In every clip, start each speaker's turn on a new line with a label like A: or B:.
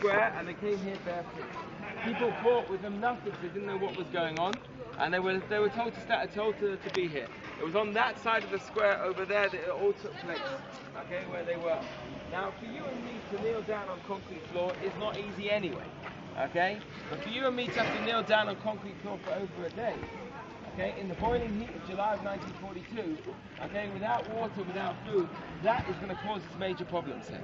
A: square and they came here barefoot. People brought with them nothing, they didn't know what was going on, and they were told to be here. It was on that side of the square over there that it all took place, okay, where they were. Now, for you and me to kneel down on concrete floor is not easy anyway, okay? But for you and me to have to kneel down on concrete floor for over a day, okay, in the boiling heat of July of 1942, okay, without water, without food, that is going to cause us major problems here.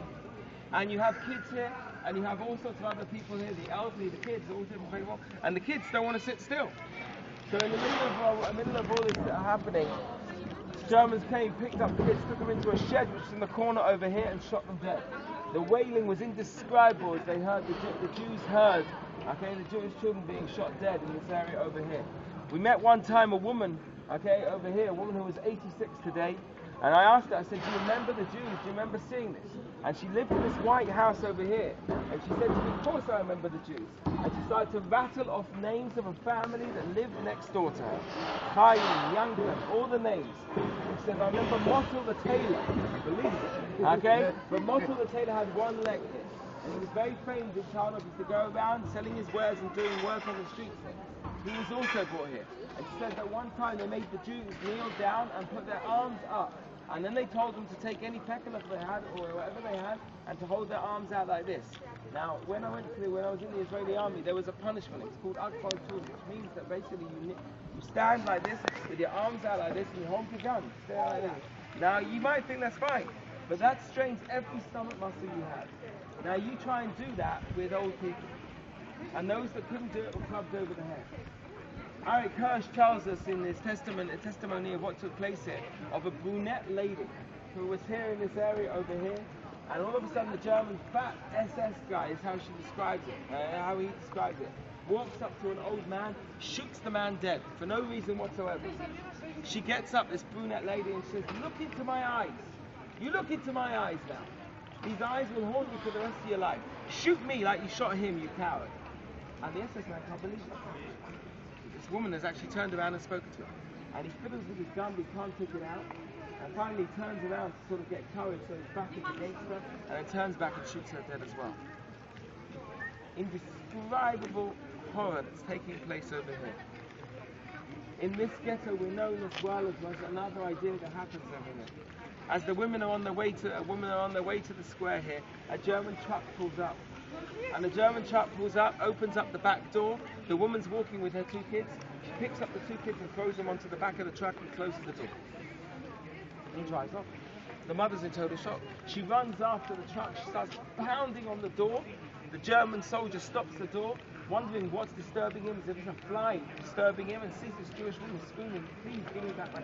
A: And you have kids here, and you have all sorts of other people here, the elderly, the kids, all different people, and the kids don't want to sit still. So in the middle of all this happening, Germans came, picked up the kids, took them into a shed which is in the corner over here, and shot them dead. The wailing was indescribable as they heard, the Jews heard, okay, the Jewish children being shot dead in this area over here. We met one time a woman, okay, over here, a woman who was 86 today, and I asked her, I said, do you remember the Jews? Do you remember seeing this? And she lived in this white house over here, and she said to me, of course I remember the Jews. And she started to rattle off names of a family that lived next door to her. Chaim, Yankel, all the names. She says, I remember Mottel the tailor, believe it, okay? But Mottel the tailor had one leg here, and he was very famous in Tarnow. He used to go around selling his wares and doing work on the streets there. He was also brought here. And she said that one time they made the Jews kneel down and put their arms up. And then they told them to take any pekelach they had or whatever they had and to hold their arms out like this. Now, when I was in the Israeli army, there was a punishment. It's called Akbar Tul, which means that basically you stand like this with your arms out like this and you hold your gun. Stay like this. Now, you might think that's fine, but that strains every stomach muscle you have. Now, you try and do that with old people. And those that couldn't do it were clubbed over the head. Arik Hirsch tells us in his testimony of what took place here, of a brunette lady who was here in this area over here, and all of a sudden the German fat SS guy is how she describes it, how he describes it, walks up to an old man, shoots the man dead for no reason whatsoever. She gets up, this brunette lady, and says, look into my eyes. You look into my eyes now. These eyes will haunt you for the rest of your life. Shoot me like you shot him, you coward. And the SS man can't believe it. This woman has actually turned around and spoken to him. And he fiddles with his gun, but he can't take it out. And finally he turns around to sort of get courage, so his back is against her, and then turns back and shoots her dead as well. Indescribable horror that's taking place over here. In this ghetto we're known as well as there's another idea that happens over here. As the women are on their way to the square here, a German truck pulls up. And the German truck pulls up, opens up the back door. The woman's walking with her two kids. She picks up the two kids and throws them onto the back of the truck and closes the door. He drives off. The mother's in total shock. She runs after the truck. She starts pounding on the door. The German soldier stops the door, wondering what's disturbing him. Is there a fly disturbing him? And sees this Jewish woman screaming, please give me back my